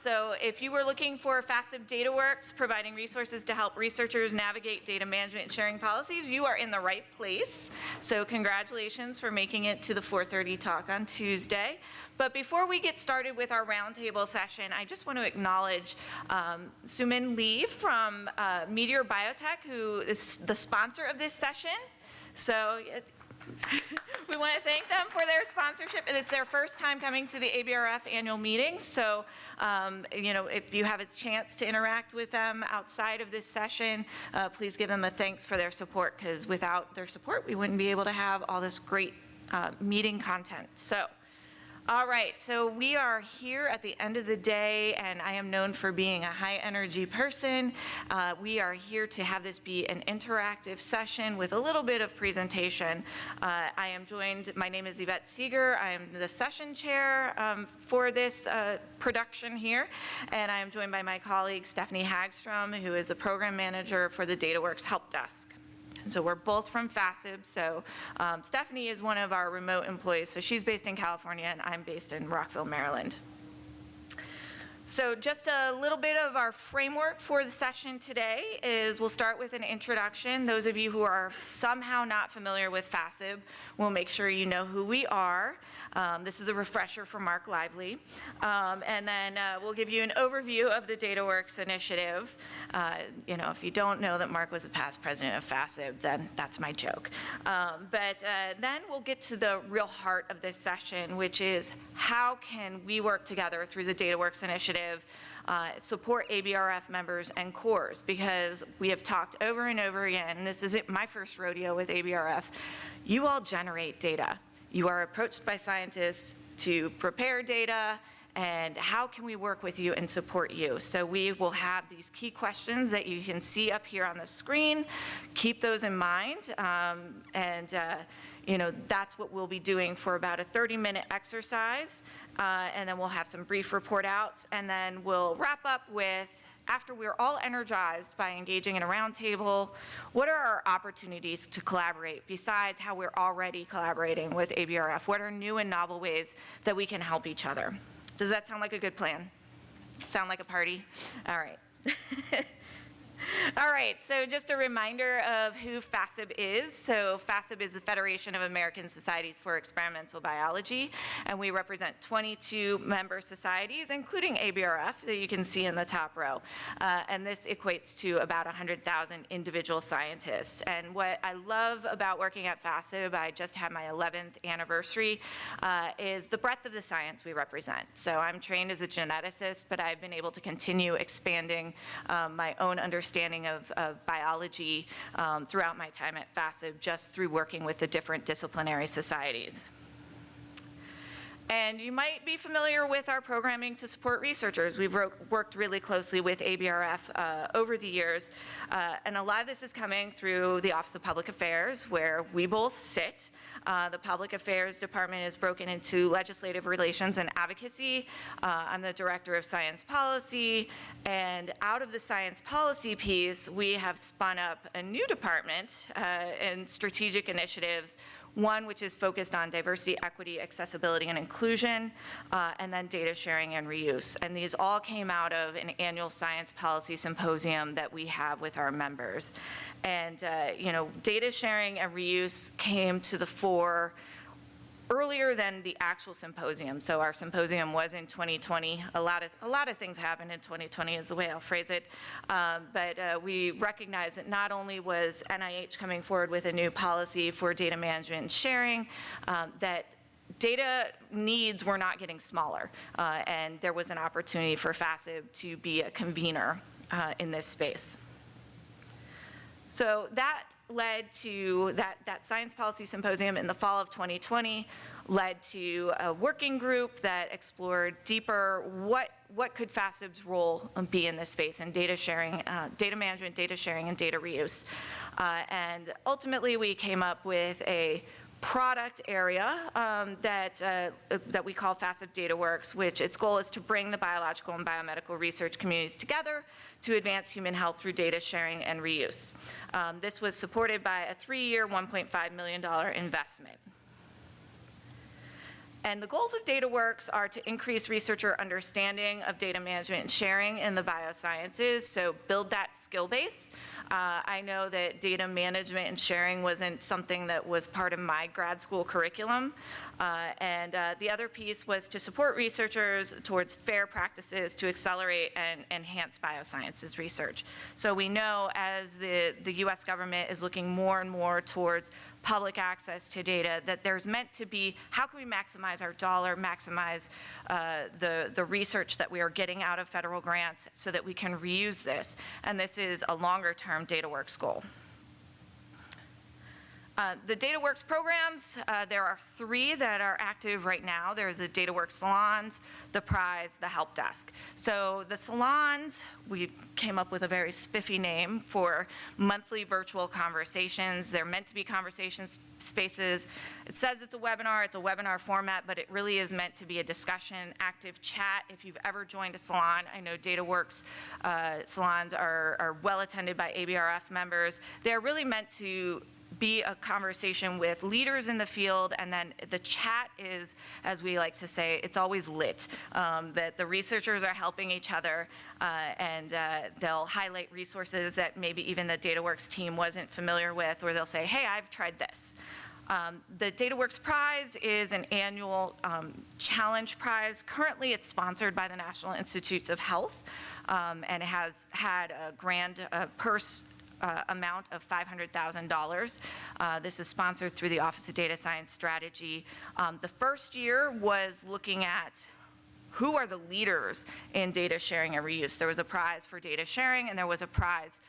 So if you were looking for FASEB DataWorks, providing resources to help researchers navigate data management and sharing policies, you are in the right place. So congratulations for making it to the 4:30 talk on Tuesday. But before we get started with our roundtable session, I just want to acknowledge Sumin Lee from Meteor Biotech, who is the sponsor of this session. So we want to thank them for their sponsorship. It's their first time coming to the ABRF annual meeting. So, you know, if you have a chance to interact with them outside of this session, please give them a thanks for their support, because without their support, we wouldn't be able to have all this great meeting content. So, all right, so we are here at the end of the day, and I am known for being a high energy person. We are here to have this be an interactive session with a little bit of presentation. I am joined, my name is Yvette Seger. I am the session chair for this production here, and I am joined by my colleague Stephanie Hagstrom, who is a program manager for the DataWorks Help Desk. So we're both from FASEB. So Stephanie is one of our remote employees. So she's based in California, and I'm based in Rockville, Maryland. So just a little bit of our framework for the session today is we'll start with an introduction. Those of you who are somehow not familiar with FASEB, we'll make sure you know who we are. This is a refresher for Mark Lively. And then we'll give you an overview of the DataWorks initiative. You know, if you don't know that Mark was a past president of FASEB, then that's my joke. But then we'll get to the real heart of this session, which is how can we work together through the DataWorks initiative, support ABRF members and cores, because we have talked over and over again, and this isn't my first rodeo with ABRF, you all generate data. You are approached by scientists to prepare data, and how can we work with you and support you? So we will have these key questions that you can see up here on the screen. Keep those in mind, you know, that's what we'll be doing for about a 30-minute exercise, and then we'll have some brief report outs, and then we'll wrap up with, after we're all energized by engaging in a roundtable, what are our opportunities to collaborate besides how we're already collaborating with ABRF? What are new and novel ways that we can help each other? Does that sound like a good plan? Sound like a party? All right. All right, so just a reminder of who FASEB is. So FASEB is the Federation of American Societies for Experimental Biology, and we represent 22 member societies, including ABRF, that you can see in the top row. And this equates to about 100,000 individual scientists. And what I love about working at FASEB, I just had my 11th anniversary, is the breadth of the science we represent. So I'm trained as a geneticist, but I've been able to continue expanding my own understanding of biology throughout my time at FASEB, just through working with the different disciplinary societies. And you might be familiar with our programming to support researchers. We've worked really closely with ABRF over the years, and a lot of this is coming through the Office of Public Affairs, where we both sit. The Public Affairs Department is broken into Legislative Relations and Advocacy. I'm the Director of Science Policy, and out of the Science Policy piece, we have spun up a new department in Strategic Initiatives, one which is focused on diversity, equity, accessibility, and inclusion, and then data sharing and reuse. And these all came out of an annual science policy symposium that we have with our members. And you know, data sharing and reuse came to the fore earlier than the actual symposium. So our symposium was in 2020. A lot of things happened in 2020 is the way I'll phrase it. But we recognize that not only was NIH coming forward with a new policy for data management and sharing, that data needs were not getting smaller. And there was an opportunity for FASEB to be a convener in this space. So that led to that science policy symposium in the fall of 2020, led to a working group that explored deeper what could FASEB's role be in this space in data sharing, data management, data sharing, and data reuse. And ultimately we came up with a product area that we call FASEB DataWorks, which its goal is to bring the biological and biomedical research communities together to advance human health through data sharing and reuse. This was supported by a 3-year, $1.5 million investment. And the goals of DataWorks are to increase researcher understanding of data management and sharing in the biosciences, so build that skill base. I know that data management and sharing wasn't something that was part of my grad school curriculum. The other piece was to support researchers towards fair practices to accelerate and enhance biosciences research. So we know as the US government is looking more and more towards public access to data, that there's meant to be, how can we maximize our dollar, maximize the research that we are getting out of federal grants so that we can reuse this. And this is a longer-term DataWorks goal. The DataWorks programs, there are 3 that are active right now. There's the DataWorks Salons, the Prize, the Help Desk. So the Salons, we came up with a very spiffy name for monthly virtual conversations. They're meant to be conversation spaces. It says it's a webinar format, but it really is meant to be a discussion, active chat. If you've ever joined a salon, I know DataWorks salons are well attended by ABRF members. They're really meant to be a conversation with leaders in the field, and then the chat is, as we like to say, it's always lit, that the researchers are helping each other, and they'll highlight resources that maybe even the DataWorks team wasn't familiar with, or they'll say, hey, I've tried this. The DataWorks Prize is an annual challenge prize. Currently, it's sponsored by the National Institutes of Health, and it has had a grand purse amount of $500,000. This is sponsored through the Office of Data Science Strategy. The first year was looking at who are the leaders in data sharing and reuse. There was a prize for data sharing, and there was a prize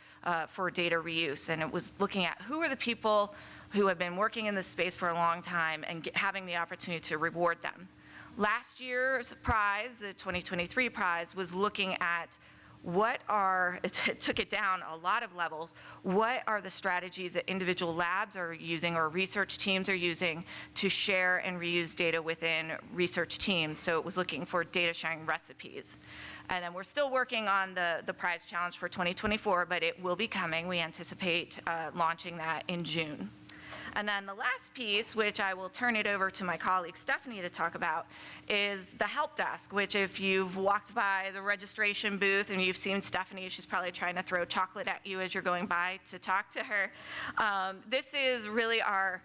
for data reuse. And it was looking at who are the people who have been working in this space for a long time and having the opportunity to reward them. Last year's prize, the 2023 prize, was looking at it took it down a lot of levels. What are the strategies that individual labs are using or research teams are using to share and reuse data within research teams? So it was looking for data sharing recipes. And then we're still working on the prize challenge for 2024, but it will be coming. We anticipate launching that in June. And then the last piece, which I will turn it over to my colleague Stephanie to talk about, is the help desk, which if you've walked by the registration booth and you've seen Stephanie, she's probably trying to throw chocolate at you as you're going by to talk to her. This is really our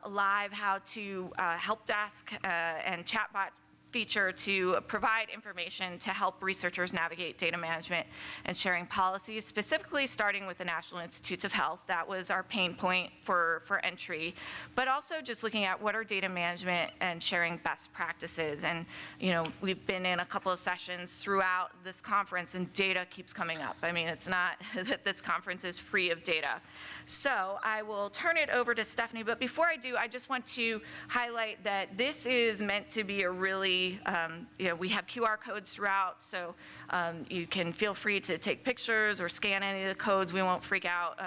live how-to help desk and chatbot feature to provide information to help researchers navigate data management and sharing policies, specifically starting with the National Institutes of Health. That was our pain point for entry, but also just looking at what are data management and sharing best practices. And we've been in a couple of sessions throughout this conference and data keeps coming up. I mean, it's not that this conference is free of data. So I will turn it over to Stephanie, but before I do, I just want to highlight that this is meant to be a really we have QR codes throughout, so you can feel free to take pictures or scan any of the codes. We won't freak out.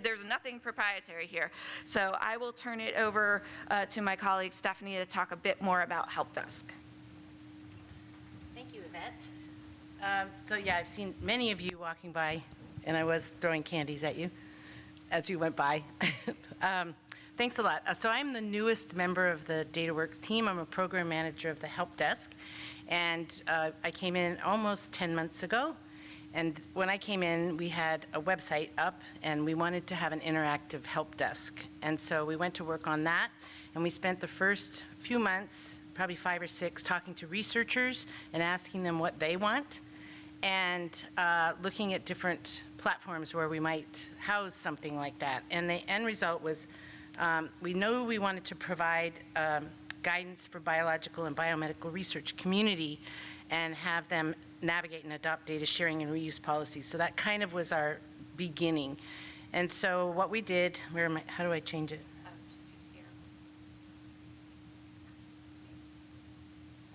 There's nothing proprietary here. So I will turn it over to my colleague Stephanie to talk a bit more about Help Desk. Thank you, Yvette. So yeah, I've seen many of you walking by, and I was throwing candies at you as you went by. Thanks a lot. So I'm the newest member of the DataWorks team. I'm a program manager of the Help Desk, and I came in almost 10 months ago. And when I came in, we had a website up, and we wanted to have an interactive help desk. And so we went to work on that, and we spent the first few months, probably 5 or 6, talking to researchers and asking them what they want, and looking at different platforms where we might house something like that. And the end result was we knew we wanted to provide guidance for biological and biomedical research community and have them navigate and adopt data sharing and reuse policies. So that kind of was our beginning. And so what we did, how do I change it?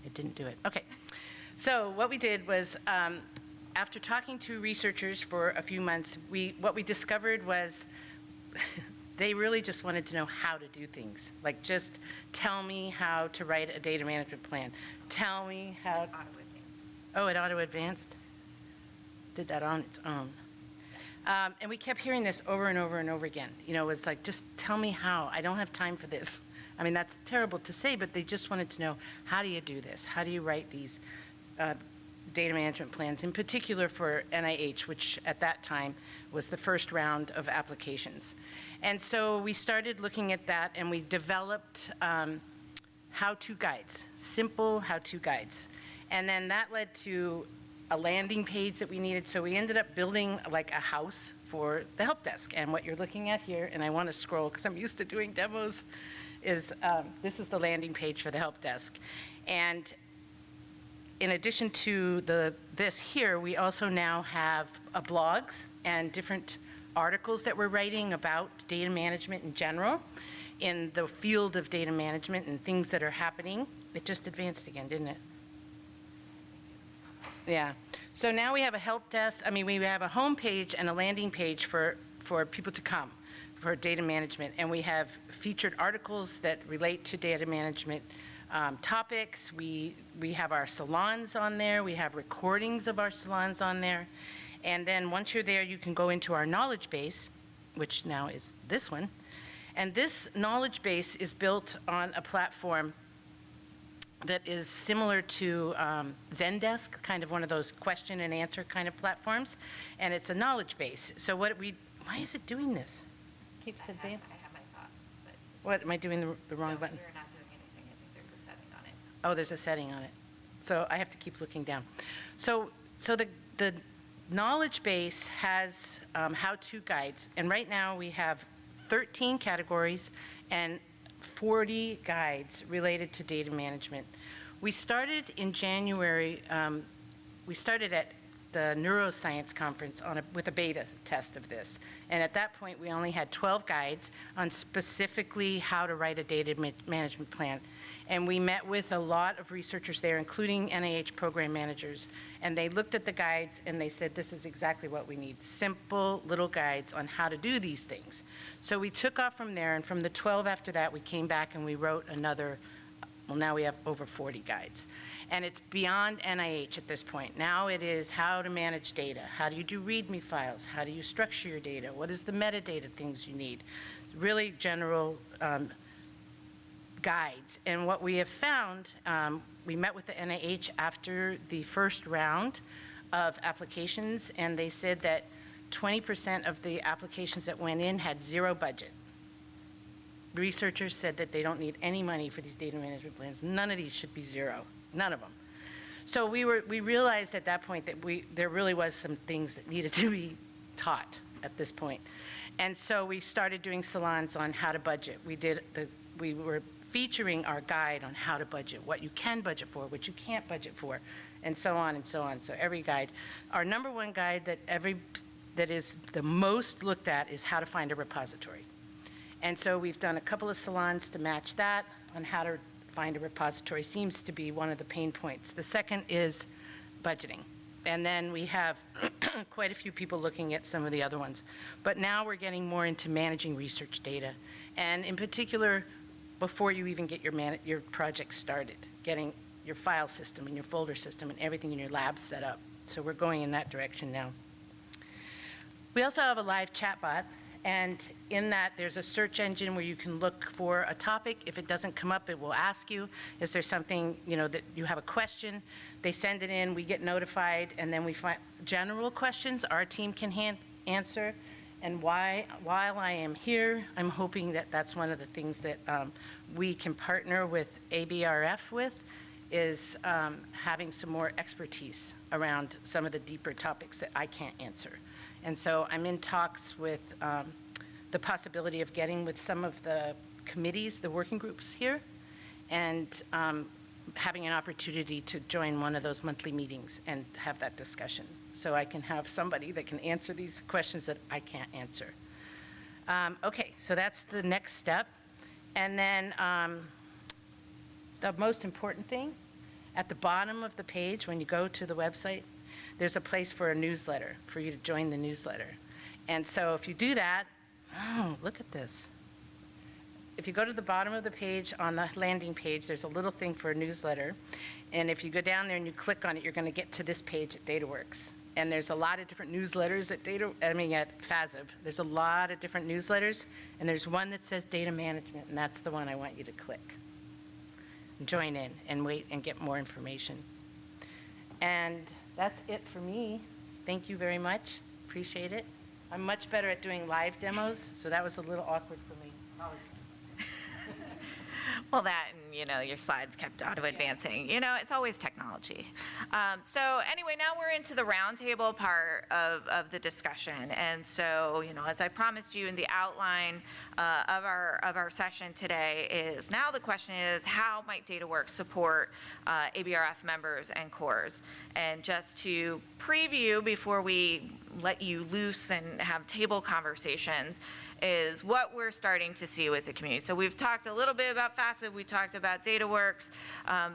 It didn't do it. Okay. So what we did was, after talking to researchers for a few months, what we discovered was they really just wanted to know how to do things. Like, just tell me how to write a data management plan. Tell me how. Auto-advanced. Oh, it auto-advanced? Did that on its own. And we kept hearing this over and over and over again. It was like, just tell me how. I don't have time for this. I mean, that's terrible to say, but they just wanted to know, how do you do this? How do you write these data management plans, in particular for NIH, which at that time was the first round of applications. And so we started looking at that, and we developed how-to guides, simple how-to guides. And then that led to a landing page that we needed. So we ended up building like a house for the help desk. And what you're looking at here, and I want to scroll because I'm used to doing demos, is this is the landing page for the help desk. And in addition to this here, we also now have blogs and different articles that we're writing about data management in general, in the field of data management and things that are happening. It just advanced again, didn't it? Yeah. So now we have a help desk. I mean, we have a home page and a landing page for people to come for data management. And we have featured articles that relate to data management topics. We have our salons on there. We have recordings of our salons on there. And then once you're there, you can go into our knowledge base, which now is this one. And this knowledge base is built on a platform that is similar to Zendesk, kind of one of those question and answer kind of platforms. And it's a knowledge base. So why is it doing this? Keeps advancing. I have my thoughts, but. What, am I doing the wrong button? You're not doing anything. I think there's a setting on it. Oh, there's a setting on it. So I have to keep looking down. So the knowledge base has how-to guides. And right now we have 13 categories and 40 guides related to data management. We started in January, we started at the neuroscience conference with a beta test of this. And at that point, we only had 12 guides on specifically how to write a data management plan. And we met with a lot of researchers there, including NIH program managers. And they looked at the guides and they said, this is exactly what we need, simple little guides on how to do these things. So we took off from there, and from the 12 after that, we came back and we wrote another, well, now we have over 40 guides. And it's beyond NIH at this point. Now it is how to manage data. How do you do README files? How do you structure your data? What is the metadata things you need? Really general guides. And what we have found, we met with the NIH after the first round of applications, and they said that 20% of the applications that went in had zero budget. Researchers said that they don't need any money for these data management plans. None of these should be zero. None of them. So we realized at that point that there really was some things that needed to be taught at this point. And so we started doing salons on how to budget. We were featuring our guide on how to budget, what you can budget for, what you can't budget for, and so on and so on. So every guide. Our number one guide that is the most looked at is how to find a repository. And so we've done a couple of salons to match that on how to find a repository. Seems to be one of the pain points. The second is budgeting. And then we have quite a few people looking at some of the other ones. But now we're getting more into managing research data. And in particular, before you even get your project started, getting your file system and your folder system and everything in your lab set up. So we're going in that direction now. We also have a live chat bot. And in that, there's a search engine where you can look for a topic. If it doesn't come up, it will ask you, is there something, that you have a question? They send it in, we get notified, and then we find general questions our team can answer. And while I am here, I'm hoping that that's one of the things that we can partner with ABRF with, is having some more expertise around some of the deeper topics that I can't answer. And so I'm in talks with the possibility of getting with some of the committees, the working groups here, and having an opportunity to join one of those monthly meetings and have that discussion. So I can have somebody that can answer these questions that I can't answer. Okay, so that's the next step. And then the most important thing, at the bottom of the page, when you go to the website, there's a place for a newsletter, for you to join the newsletter. And so if you do that, oh, look at this. If you go to the bottom of the page, on the landing page, there's a little thing for a newsletter. And if you go down there and you click on it, you're going to get to this page at DataWorks. And there's a lot of different newsletters at at FASEB. There's a lot of different newsletters, and there's one that says data management, and that's the one I want you to click. Join in and wait and get more information. And that's it for me. Thank you very much. Appreciate it. I'm much better at doing live demos, so that was a little awkward for me. Apologize. Well, that and, your slides kept auto-advancing. It's always technology. So anyway, now we're into the roundtable part of the discussion. And so, as I promised you in the outline of our session today is now the question is, how might DataWorks support ABRF members and cores? And just to preview before we let you loose and have table conversations, is what we're starting to see with the community. So we've talked a little bit about FASEB, we talked about DataWorks,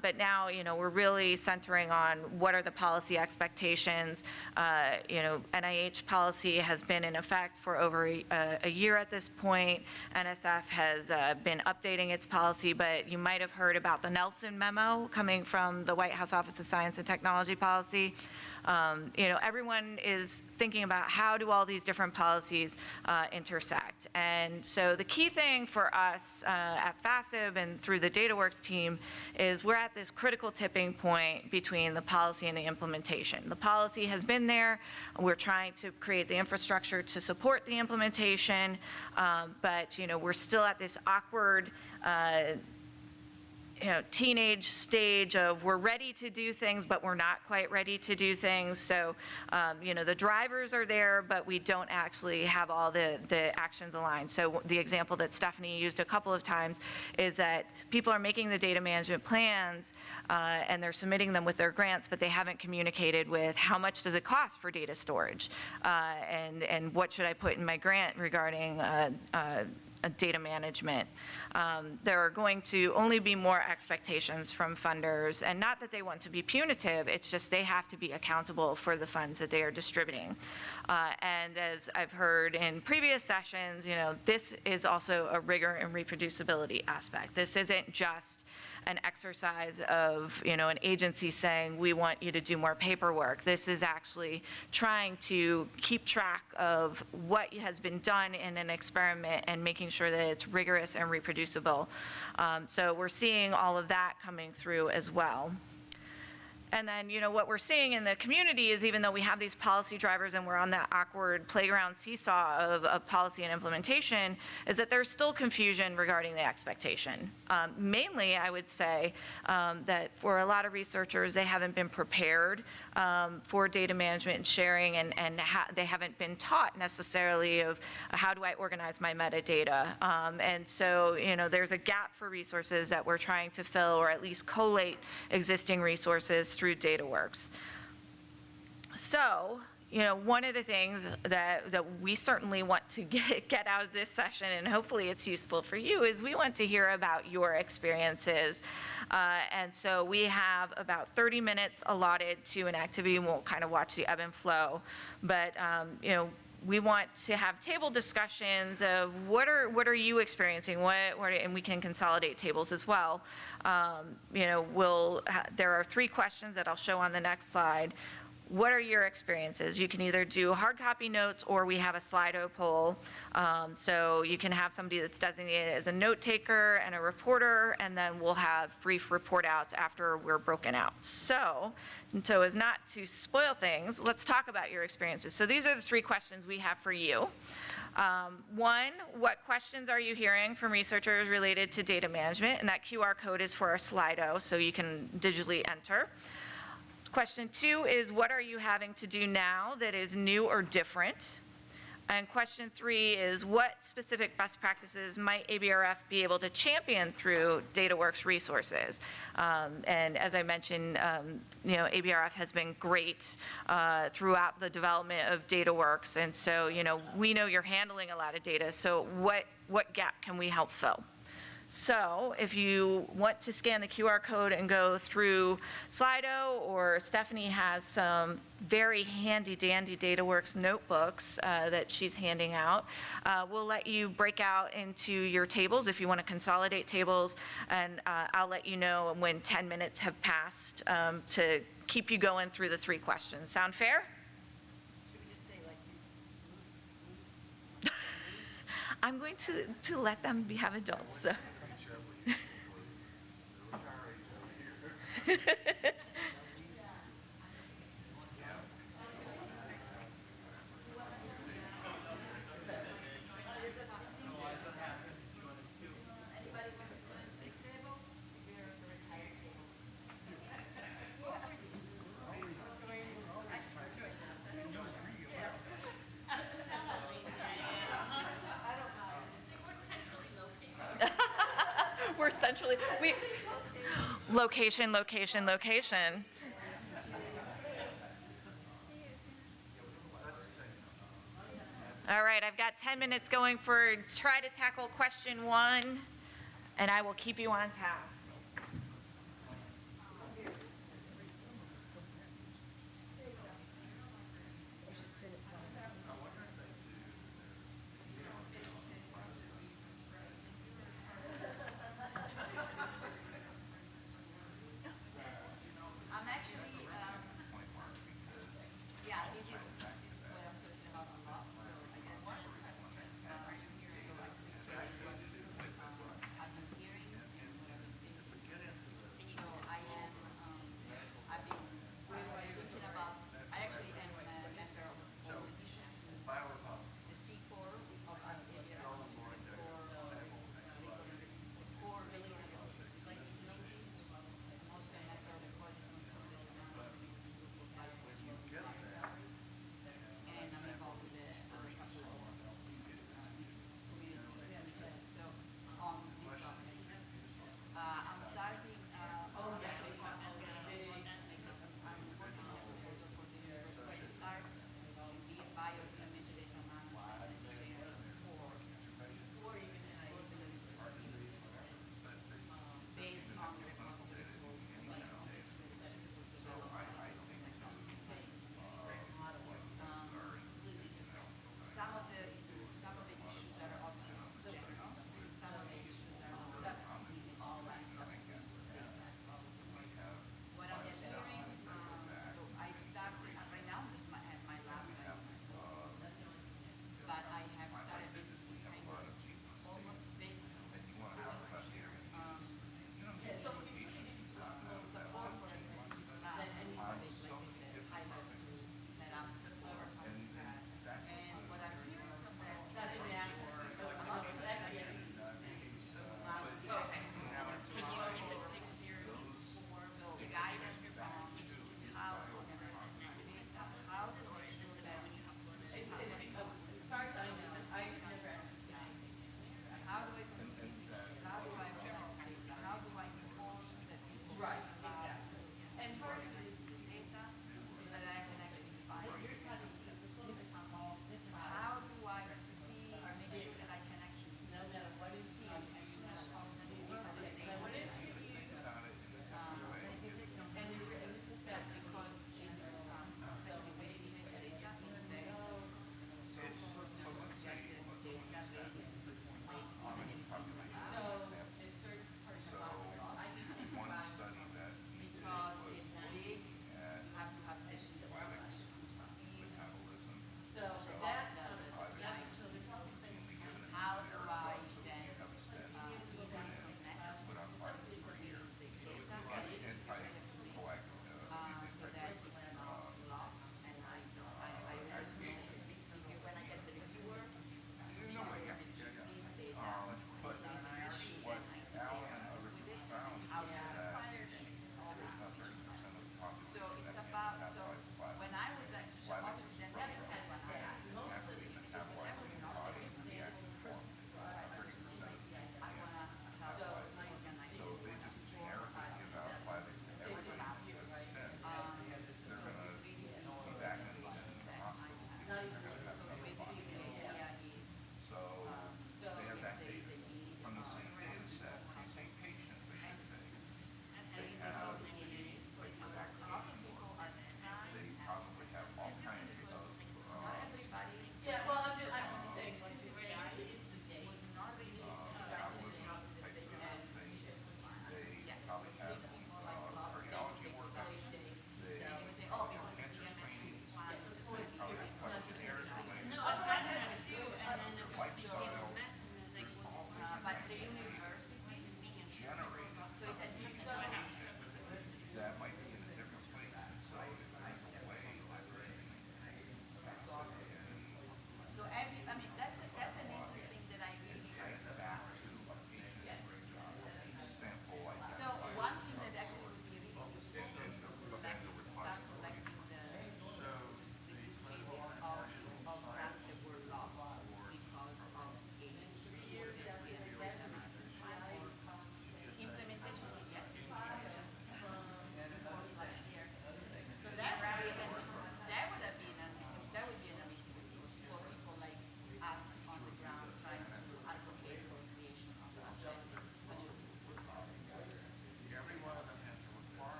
but now, we're really centering on what are the policy expectations. NIH policy has been in effect for over a year at this point. NSF has been updating its policy, but you might have heard about the Nelson memo coming from the White House Office of Science and Technology Policy. Everyone is thinking about how do all these different policies intersect. And so the key thing for us at FASEB and through the DataWorks team is we're at this critical tipping point between the policy and the implementation. The policy has been there. We're trying to create the infrastructure to support the implementation, but we're still at this awkward teenage stage of we're ready to do things, but we're not quite ready to do things. So, the drivers are there, but we don't actually have all the actions aligned. So the example that Stephanie used a couple of times is that people are making the data management plans and they're submitting them with their grants, but they haven't communicated with how much does it cost for data storage and what should I put in my grant regarding data management. There are going to only be more expectations from funders, and not that they want to be punitive, it's just they have to be accountable for the funds that they are distributing. And as I've heard in previous sessions, this is also a rigor and reproducibility aspect. This isn't just an exercise of, an agency saying, we want you to do more paperwork. This is actually trying to keep track of what has been done in an experiment and making sure that it's rigorous and reproducible. So we're seeing all of that coming through as well. And then, what we're seeing in the community is even though we have these policy drivers and we're on that awkward playground seesaw of policy and implementation, is that there's still confusion regarding the expectation. Mainly, I would say that for a lot of researchers, they haven't been prepared for data management and sharing, and they haven't been taught necessarily of how do I organize my metadata. And so, there's a gap for resources that we're trying to fill, or at least collate existing resources through DataWorks. So, one of the things that we certainly want to get out of this session, and hopefully it's useful for you, is we want to hear about your experiences. And so we have about 30 minutes allotted to an activity, and we'll kind of watch the ebb and flow. But, we want to have table discussions of what are you experiencing, and we can consolidate tables as well. There are 3 questions that I'll show on the next slide. What are your experiences? You can either do hard copy notes, or we have a Slido poll. So you can have somebody that's designated as a note taker and a reporter, and then we'll have brief report outs after we're broken out. So as not to spoil things, let's talk about your experiences. So these are the 3 questions we have for you. 1, what questions are you hearing from researchers related to data management? And that QR code is for our Slido, so you can digitally enter. Question 2 is, what are you having to do now that is new or different? And question 3 is, what specific best practices might ABRF be able to champion through DataWorks resources? And as I mentioned, ABRF has been great throughout the development of DataWorks. And so, we know you're handling a lot of data. So what gap can we help fill? So if you want to scan the QR code and go through Slido, or Stephanie has some very handy-dandy DataWorks notebooks that she's handing out, we'll let you break out into your tables if you want to consolidate tables, and I'll let you know when 10 minutes have passed to keep you going through the 3 questions. Sound fair? I'm going to let them have adults, so. We're centrally, location, location, location. All right, I've got 10 minutes going for try to tackle question 1, and I will keep you on task.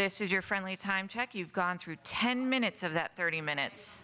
This is your friendly time check. You've gone through 10 minutes of that 30 minutes.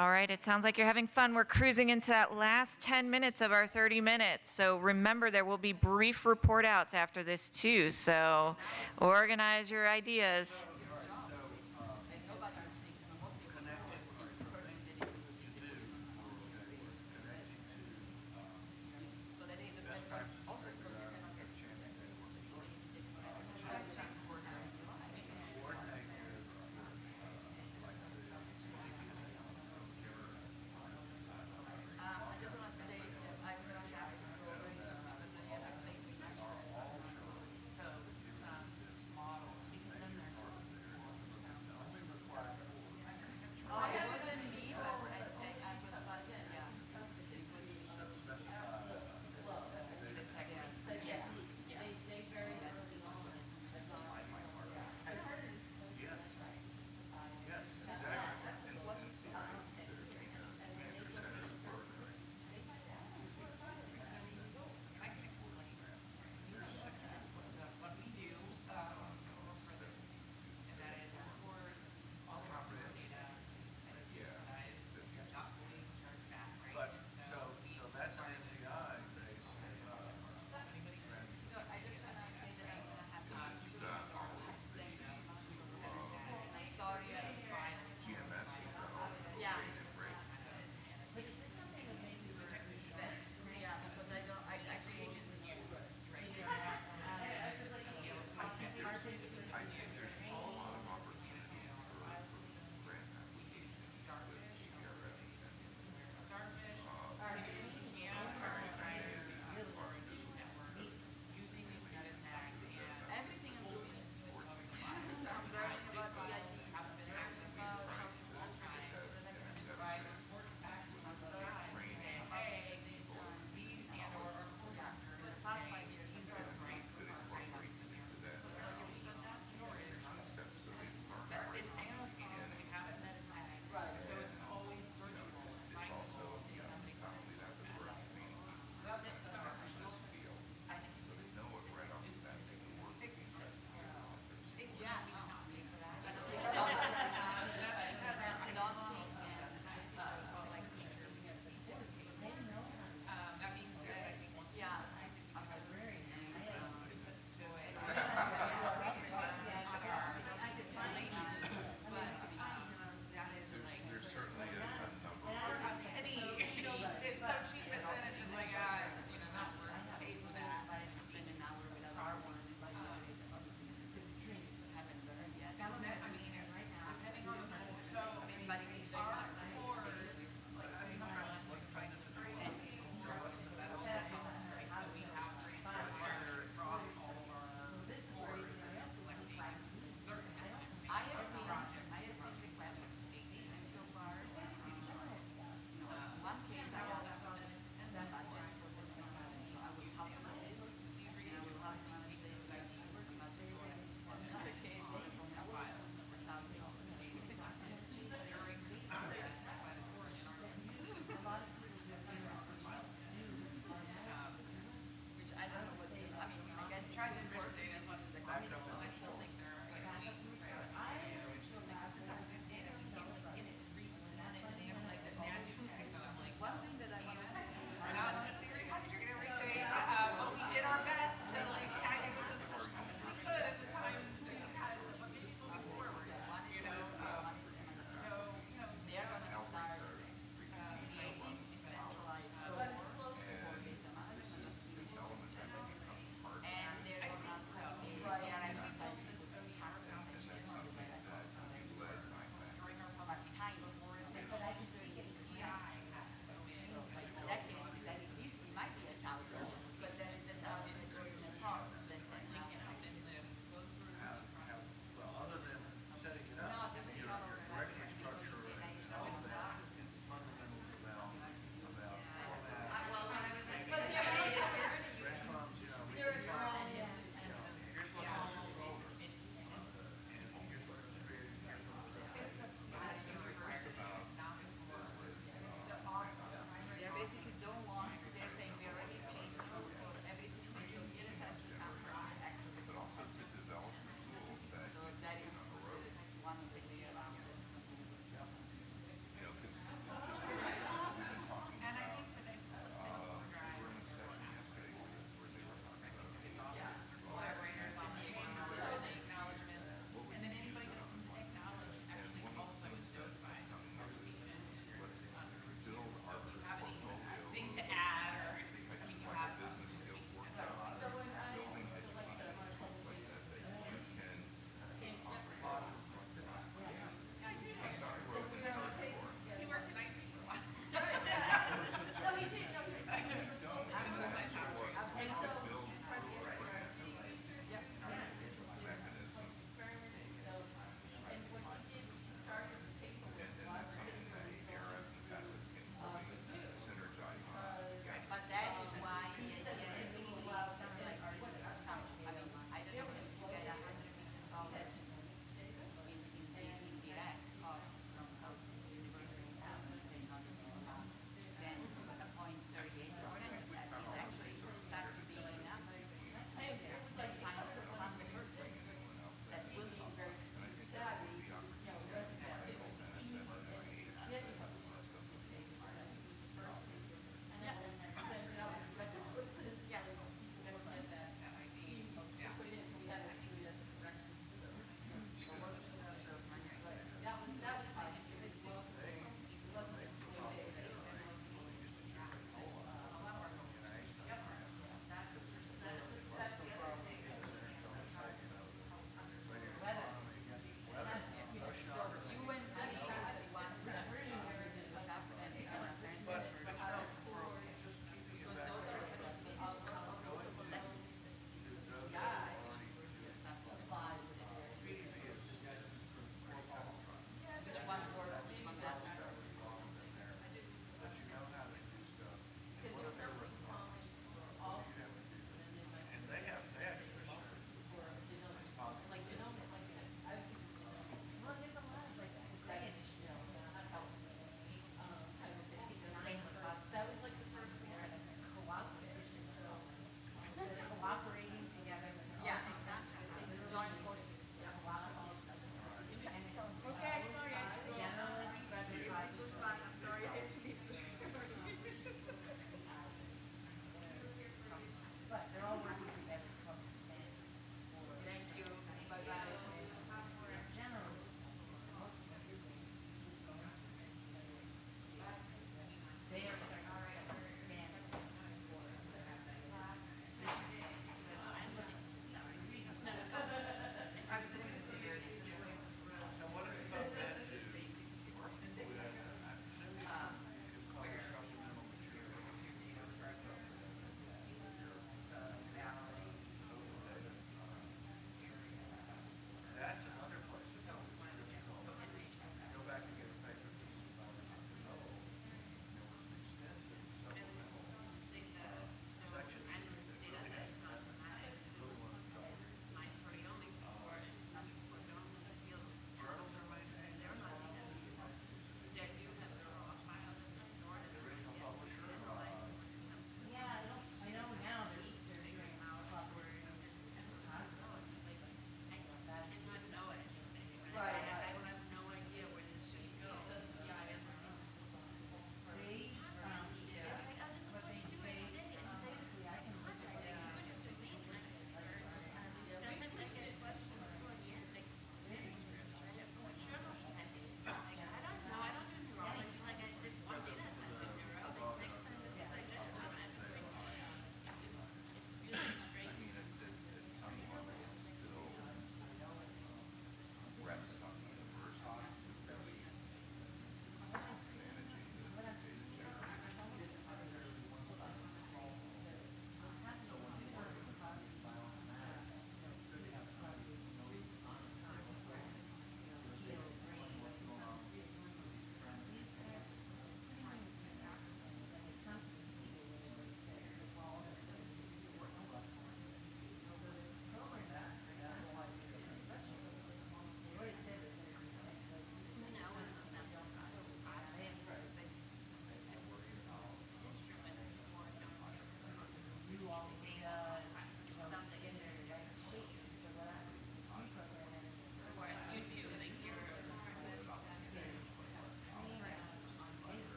All right, it sounds like you're having fun. We're cruising into that last 10 minutes of our 30 minutes. So remember, there will be brief report outs after this too. So organize your ideas.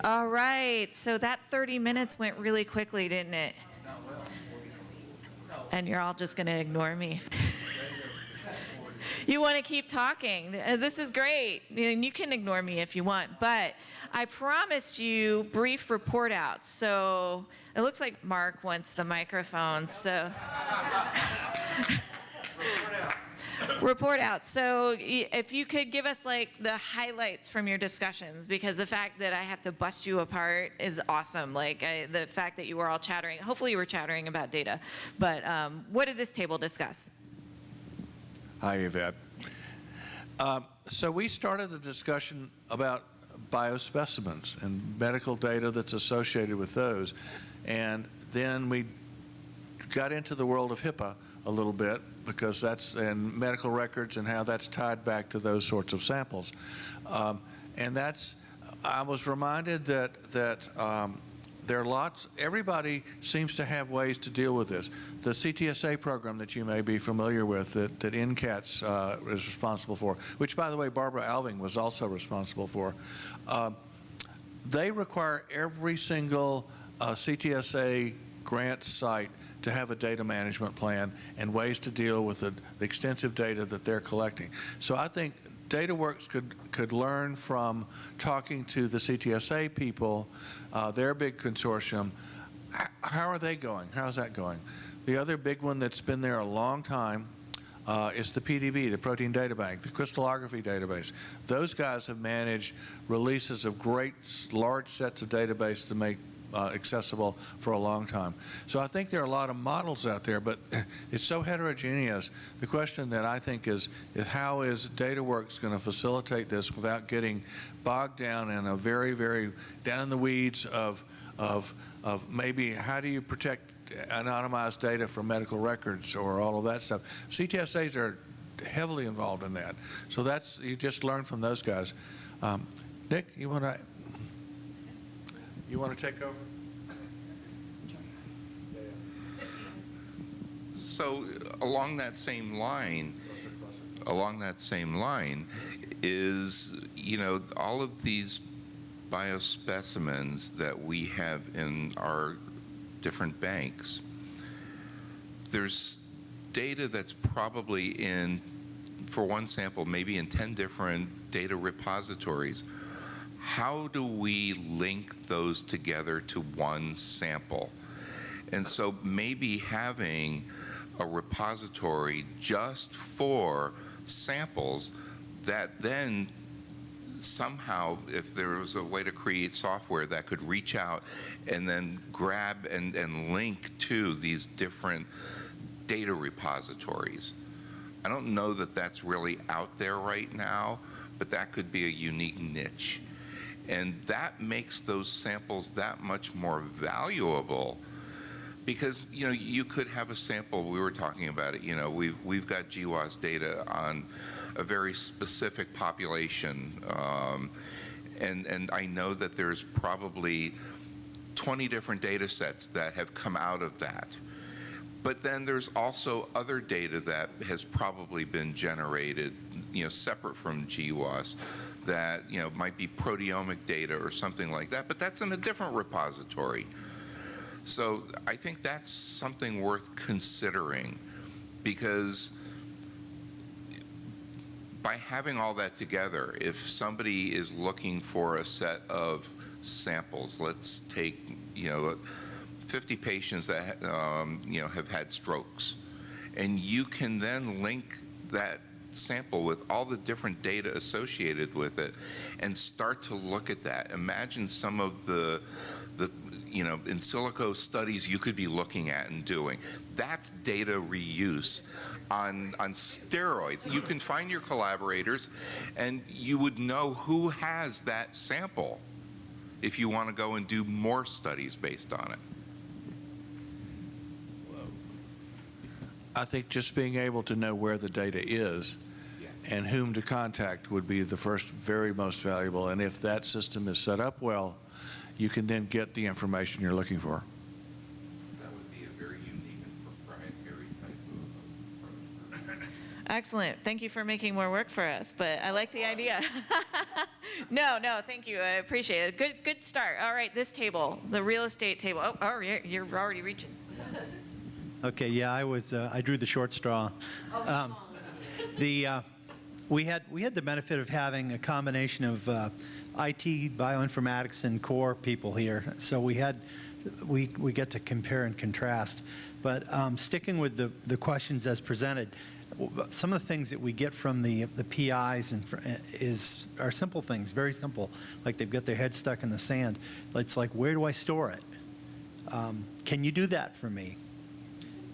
All right, so that 30 minutes went really quickly, didn't it? And you're all just going to ignore me. You want to keep talking. This is great. And you can ignore me if you want, but I promised you brief report outs. So it looks like Mark wants the microphone, so. Report out. So if you could give us like the highlights from your discussions, because the fact that I have to bust you apart is awesome. Like the fact that you were all chattering, hopefully you were chattering about data, but what did this table discuss? Hi, Yvette. So we started a discussion about biospecimens and medical data that's associated with those. And then we got into the world of HIPAA a little bit, because that's, and medical records and how that's tied back to those sorts of samples. And that's, I was reminded that there are lots, everybody seems to have ways to deal with this. The CTSA program that you may be familiar with, that NCATS is responsible for, which by the way, Barbara Alving was also responsible for, they require every single CTSA grant site to have a data management plan and ways to deal with the extensive data that they're collecting. So I think DataWorks could learn from talking to the CTSA people, their big consortium. How are they going? How's that going? The other big one that's been there a long time is the PDB, the Protein Data Bank, the crystallography database. Those guys have managed releases of great large sets of database to make accessible for a long time. So I think there are a lot of models out there, but it's so heterogeneous. The question that I think is how is DataWorks going to facilitate this without getting bogged down in a very, very down in the weeds of maybe how do you protect anonymized data from medical records or all of that stuff. CTSAs are heavily involved in that. So that's, you just learn from those guys. Nick, you want to take over? So along that same line is, you know, all of these biospecimens that we have in our different banks, there's data that's probably in, for one sample, maybe in 10 different data repositories. How do we link those together to one sample? And so maybe having a repository just for samples that then somehow, if there was a way to create software that could reach out and then grab and link to these different data repositories. I don't know that that's really out there right now, but that could be a unique niche. And that makes those samples that much more valuable, because, you know, you could have a sample, we were talking about it, you know, we've got GWAS data on a very specific population, and I know that there's probably 20 different data sets that have come out of that. But then there's also other data that has probably been generated, you know, separate from GWAS, that, you know, might be proteomic data or something like that, but that's in a different repository. So I think that's something worth considering, because by having all that together, if somebody is looking for a set of samples, let's take, you know, 50 patients that you know, have had strokes, and you can then link that sample with all the different data associated with it and start to look at that. Imagine some of the you know, in silico studies you could be looking at and doing. That's data reuse on steroids. You can find your collaborators and you would know who has that sample if you want to go and do more studies based on it. I think just being able to know where the data is and whom to contact would be the first, very most valuable. And if that system is set up well, you can then get the information you're looking for. That would be a very unique and proprietary type of approach. I Excellent. Thank you for making more work for us, but I like the idea. No, thank you. I appreciate it. Good start. All right, this table, the real estate table. Oh, you're already reaching. Okay, yeah, I drew the short straw. We had the benefit of having a combination of IT, bioinformatics, and core people here, so we get to compare and contrast. But sticking with the questions as presented, some of the things that we get from the PIs are simple things, very simple. Like they've got their head stuck in the sand. It's like, where do I store it? Can you do that for me?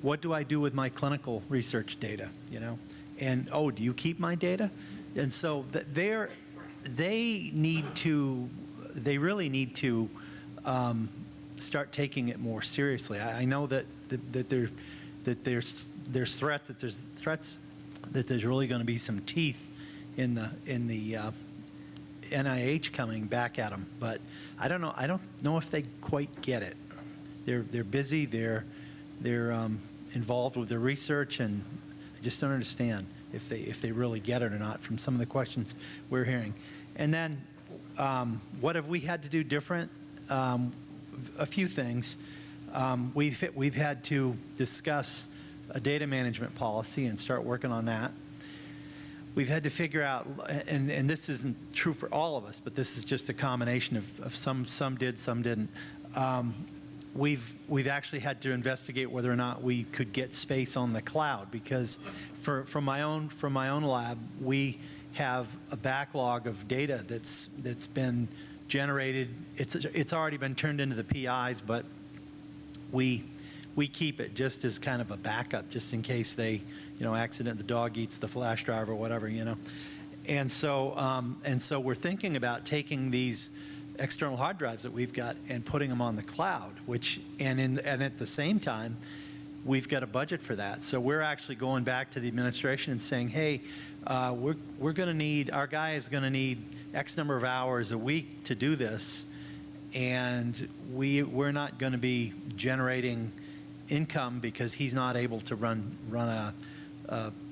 What do I do with my clinical research data? You know, and do you keep my data? And so they really need to start taking it more seriously. I know that there's threats that there's really going to be some teeth in the NIH coming back at them, but I don't know if they quite get it. They're busy. They're involved with their research, and I just don't understand if they really get it or not from some of the questions we're hearing. And then what have we had to do different? A few things. We've had to discuss a data management policy and start working on that. We've had to figure out, and this isn't true for all of us, but this is just a combination of some did, some didn't. We've actually had to investigate whether or not we could get space on the cloud, because from my own lab, we have a backlog of data that's been generated. It's already been turned into the PIs, but we keep it just as kind of a backup, just in case the dog eats the flash drive or whatever, And so we're thinking about taking these external hard drives that we've got and putting them on the cloud, and at the same time, we've got a budget for that. So we're actually going back to the administration and saying, hey, our guy is going to need X number of hours a week to do this, and we're not going to be generating income because he's not able to run a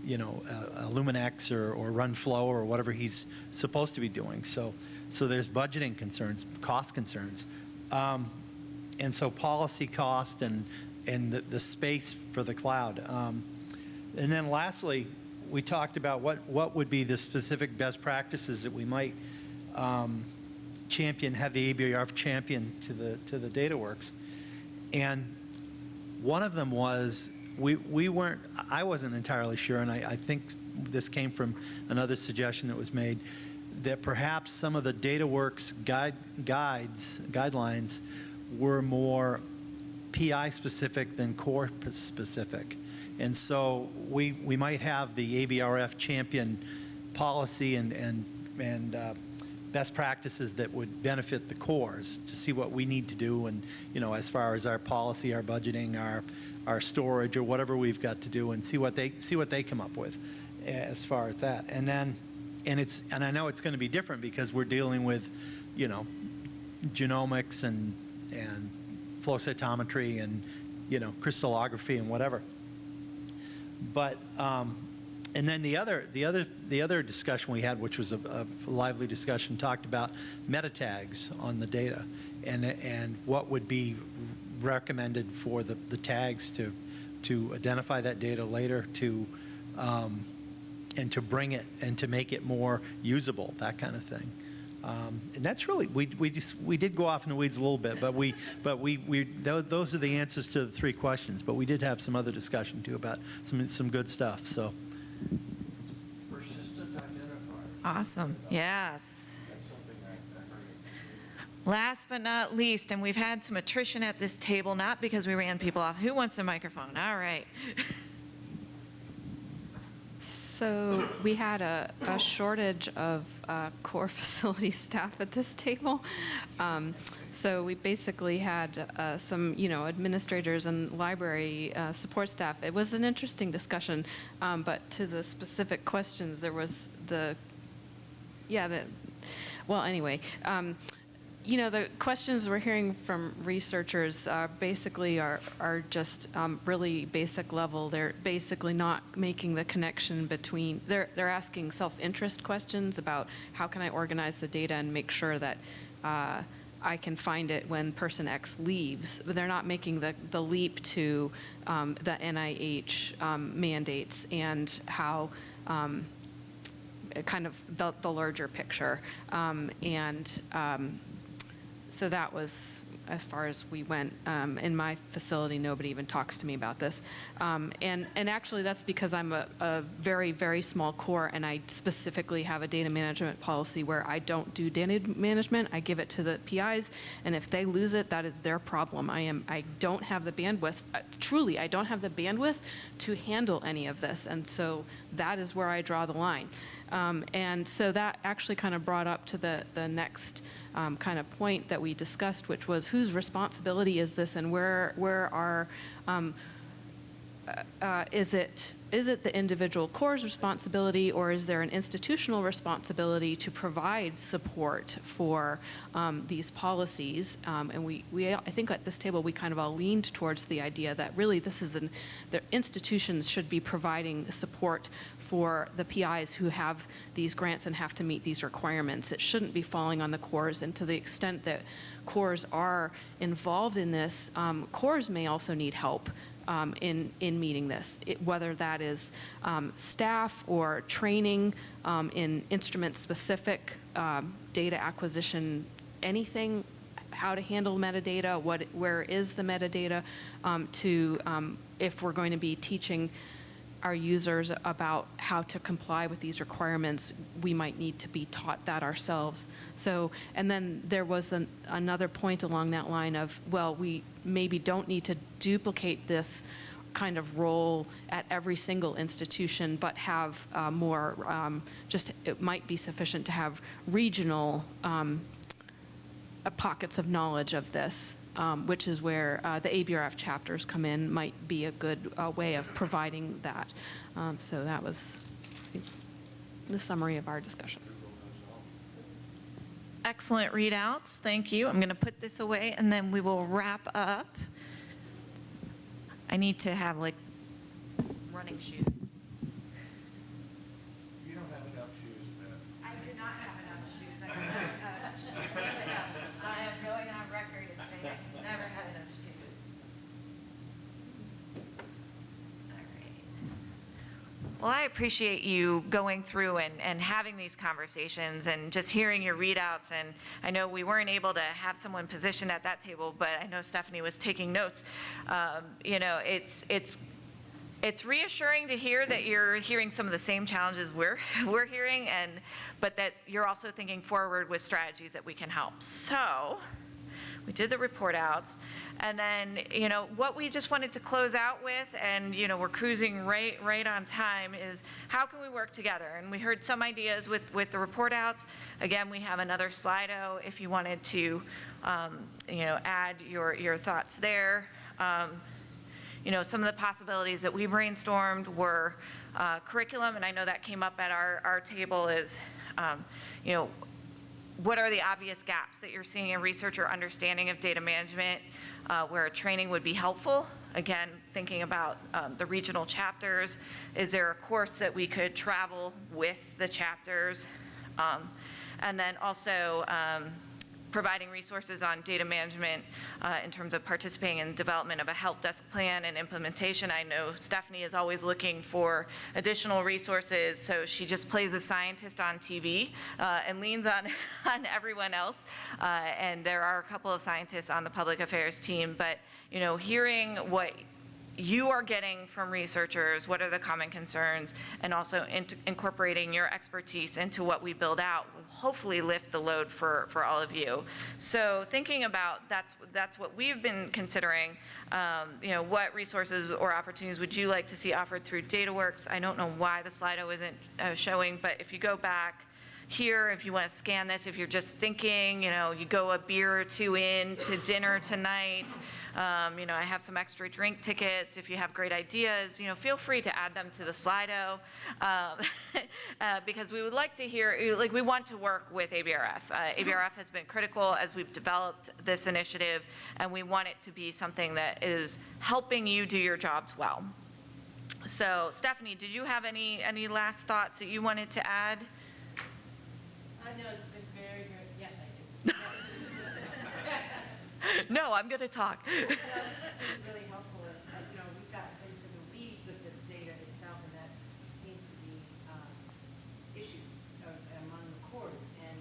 Luminex or run Flow or whatever he's supposed to be doing. So there's budgeting concerns, cost concerns, and so policy cost and the space for the cloud. And then lastly, we talked about what would be the specific best practices that we might have the ABRF champion to the DataWorks. And one of them was I wasn't entirely sure, and I think this came from another suggestion that was made, that perhaps some of the DataWorks guidelines were more PI specific than core specific. And so we might have the ABRF champion policy and best practices that would benefit the cores to see what we need to do, and as far as our policy, our budgeting, our storage, or whatever we've got to do, and see what they come up with as far as that. And I know it's going to be different because we're dealing with genomics and flow cytometry and crystallography and whatever. But and then the other discussion we had, which was a lively discussion, talked about meta tags on the data and what would be recommended for the tags to identify that data later, and to bring it and to make it more usable, that kind of thing. And that's really, we did go off in the weeds a little bit, but those are the answers to the three questions. But we did have some other discussion too about some good stuff. So. Persistent identifier. Awesome. Yes. Last but not least, and we've had some attrition at this table, not because we ran people off. Who wants a microphone? All right. So we had a shortage of core facility staff at this table. So we basically had some, administrators and library support staff. It was an interesting discussion, but to the specific questions, there was well, anyway. You know, the questions we're hearing from researchers basically are just really basic level. They're basically not making the connection between, they're asking self-interest questions about how can I organize the data and make sure that I can find it when person X leaves, but they're not making the leap to the NIH mandates and how kind of the larger picture. So that was as far as we went. In my facility, nobody even talks to me about this. And actually, that's because I'm a very, very small core, and I specifically have a data management policy where I don't do data management. I give it to the PIs, and if they lose it, that is their problem. I don't have the bandwidth, truly, I don't have the bandwidth to handle any of this, and so that is where I draw the line. And so that actually kind of brought up to the next kind of point that we discussed, which was whose responsibility is this, and where are is it the individual core's responsibility, or is there an institutional responsibility to provide support for these policies? And we I think at this table we kind of all leaned towards the idea that really this is the institutions should be providing support for the PIs who have these grants and have to meet these requirements. It shouldn't be falling on the cores, and to the extent that cores are involved in this, cores may also need help in meeting this, whether that is staff or training in instrument-specific data acquisition, anything, how to handle metadata, where is the metadata, if we're going to be teaching our users about how to comply with these requirements, we might need to be taught that ourselves. So, and then there was another point along that line of, well, we maybe don't need to duplicate this kind of role at every single institution, but have more, it might be sufficient to have regional pockets of knowledge of this. Which is where the ABRF chapters come in, might be a good way of providing that. So that was the summary of our discussion. Excellent readouts, thank you. I'm going to put this away and then we will wrap up. I need to have like running shoes. You don't have enough shoes, man. I do not have enough shoes. I am going on record as saying I never had enough shoes. All right. Well, I appreciate you going through and having these conversations and just hearing your readouts. And I know we weren't able to have someone positioned at that table, but I know Stephanie was taking notes. You know, it's reassuring to hear that you're hearing some of the same challenges we're hearing, but that you're also thinking forward with strategies that we can help. So we did the report outs, and then, you know, what we just wanted to close out with, and, you know, we're cruising right on time, is how can we work together? And we heard some ideas with the report outs. Again, we have another Slido if you wanted to, you know, add your thoughts there. You know, some of the possibilities that we brainstormed were curriculum, and I know that came up at our table, is, you know, what are the obvious gaps that you're seeing in research or understanding of data management where a training would be helpful? Again, thinking about the regional chapters. Is there a course that we could travel with the chapters? And then also providing resources on data management in terms of participating in development of a help desk plan and implementation. I know Stephanie is always looking for additional resources, so she just plays a scientist on TV and leans on everyone else. And there are a couple of scientists on the public affairs team, but, you know, hearing what you are getting from researchers, what are the common concerns, and also incorporating your expertise into what we build out will hopefully lift the load for all of you. So thinking about that's what we've been considering. You know, what resources or opportunities would you like to see offered through DataWorks? I don't know why the Slido isn't showing, but if you go back here, if you want to scan this, if you're just thinking, you go a beer or two in to dinner tonight, I have some extra drink tickets. If you have great ideas, feel free to add them to the Slido, because we would like to hear, we want to work with ABRF. ABRF has been critical as we've developed this initiative, and we want it to be something that is helping you do your jobs well. So, Stephanie, did you have any last thoughts that you wanted to add? I know it's been very, very, yes, I do. No, I'm going to talk. This has been really helpful. We've got into the weeds of the data itself, and that seems to be issues among the cores. And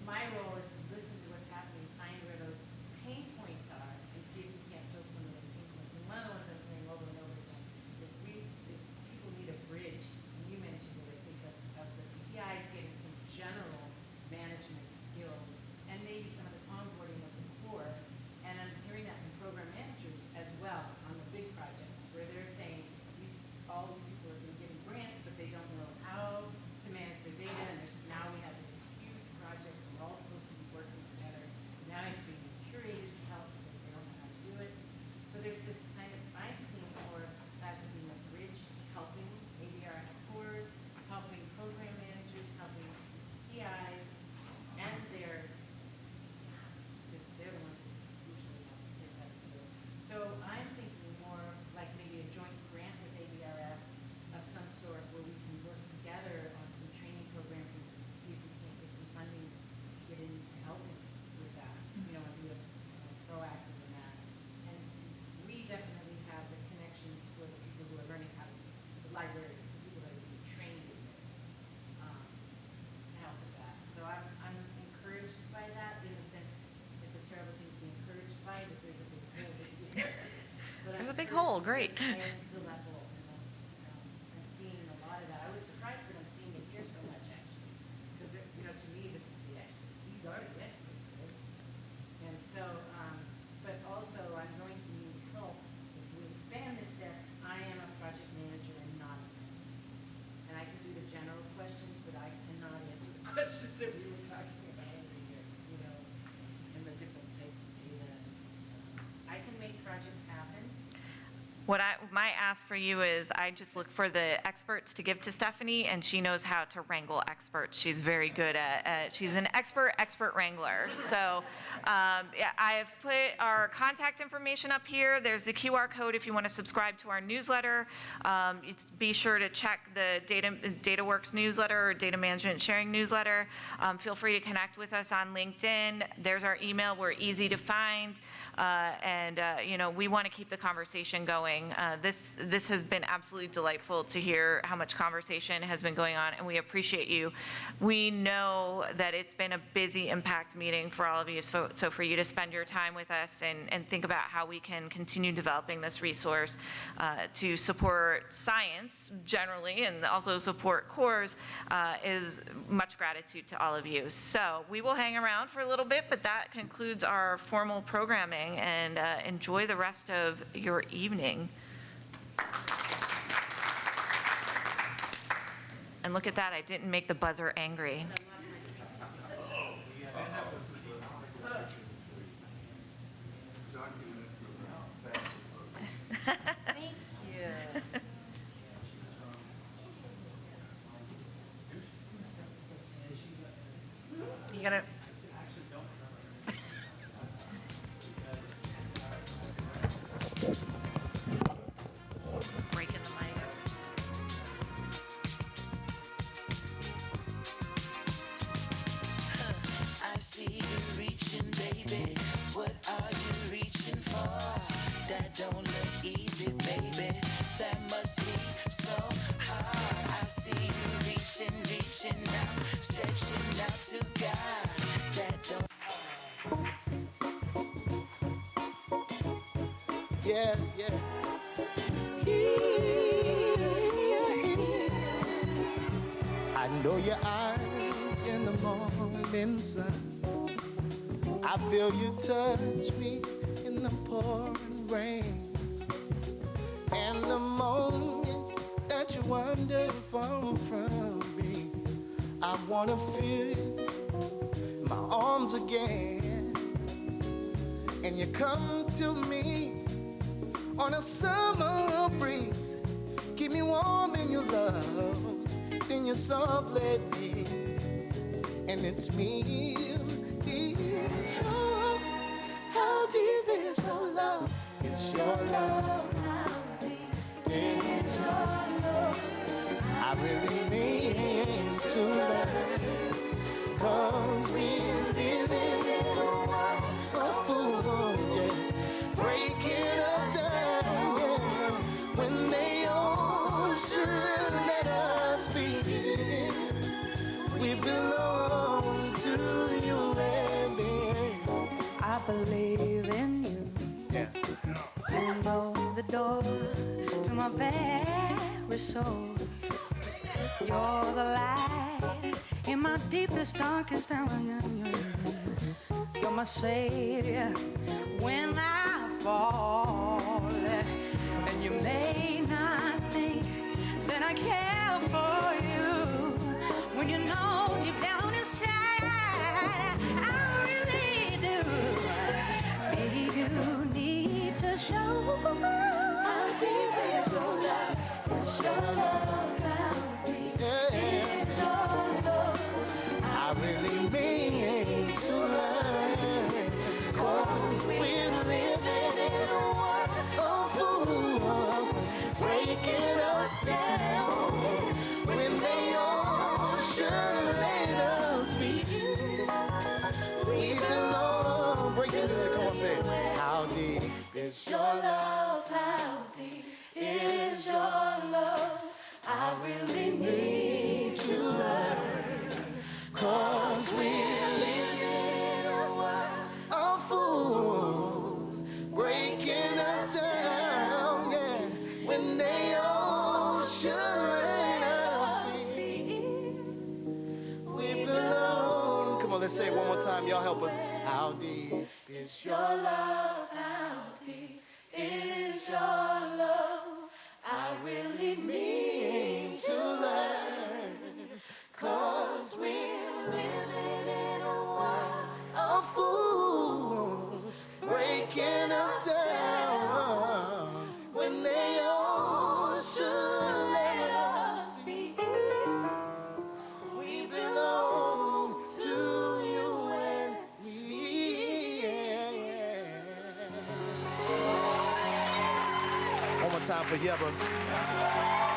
my role is to listen to what's happening, find where those pain points are, and see if we can't fill some of those pain points. And one of the ones I'm hearing over and over again is people need a bridge. And you mentioned it, I think, of the PPIs getting some general management skills, and maybe some of the onboarding of the core. And I'm hearing that from program managers as well on the big projects, where they're saying all these people are being given grants, but they don't know how to manage their data. And now we have these huge projects, and we're all supposed to be working together. Now you have to bring in curators to help because they don't know how to do it. So there's this kind of, I'm seeing more as being a bridge, helping ABRF cores, helping program managers, helping PIs, and their staff, because they're the ones that usually have to get that to do. So I'm thinking more like maybe a joint grant with ABRF of some sort, where we can work together on some training programs and see if we can't get some funding to get into helping with that, and be proactive in that. And we definitely have the connections for the people who are learning how to, the library, the people that are being trained in this, to help with that. So I'm encouraged by that, in the sense it's a terrible thing to be encouraged by, that there's a big hole. There's a big hole, great. I am fill that hole, and that's, I'm seeing a lot of that. I was surprised that I'm seeing it here so much, actually, because, to me, this is the expert. These are the experts, right? And so, but also, I'm going to need help. If we expand this desk, I am a project manager and not a scientist. And I can do the general questions, but I cannot answer the questions that we were talking about over here, and the different types of data. I can make projects happen. My ask for you is, I just look for the experts to give to Stephanie, and she knows how to wrangle experts. She's very good at she's an expert wrangler. So yeah, I have put our contact information up here. There's the QR code if you want to subscribe to our newsletter. Be sure to check the DataWorks newsletter or data management sharing newsletter. Feel free to connect with us on LinkedIn. There's our email. We're easy to find. We want to keep the conversation going. This has been absolutely delightful to hear how much conversation has been going on, and we appreciate you. We know that it's been a busy impact meeting for all of you, so for you to spend your time with us and think about how we can continue developing this resource to support science generally and also support cores is much gratitude to all of you. So we will hang around for a little bit, but that concludes our formal programming, and enjoy the rest of your evening. And look at that, I didn't make the buzzer angry. Thank you. You gotta. Breaking the mic. I see you reaching, baby. What are you reaching for? That don't look easy, baby. That must be so hard. I see you reaching out, stretching out to God. That don't. Yeah. I know your eyes in the morning sun. I feel you touch me in the pouring rain. And the moment that you wander far from me, I wanna feel my arms again, and you come to me on a summer breeze, keep me warm in your love, then you softly me, and it's me. How deep is your love? It's your love. How deep is your love? I really need to learn, 'cause we're living in a world of fools, yeah, breaking us down, yeah, when they all should let us be. We belong to you and me. I believe in you. Yeah. You know the door to my very soul. You're the light in my deepest, darkest hour. You're my savior when I fall. And you may not think that I care for you when you know deep down inside I really do. Baby, you need to show how deep is your love. It's your love, how deep is your love. I really mean to learn, 'cause we're living in a world of fools, breaking us down when they all should let us be. We belong, breaking it, come on, say it. How deep is your love? How deep is your love? I really need to learn. 'Cause we're living in a world of fools, breaking us down, yeah, when they all should let us be. We belong. Come on, let's say it one more time. Y'all help us. How deep is your love? How deep is your love? I really Mean to learn, 'cause we're living in a world of fools, breaking us down when they all should let us be. We belong to you and me. One more time for Yvette.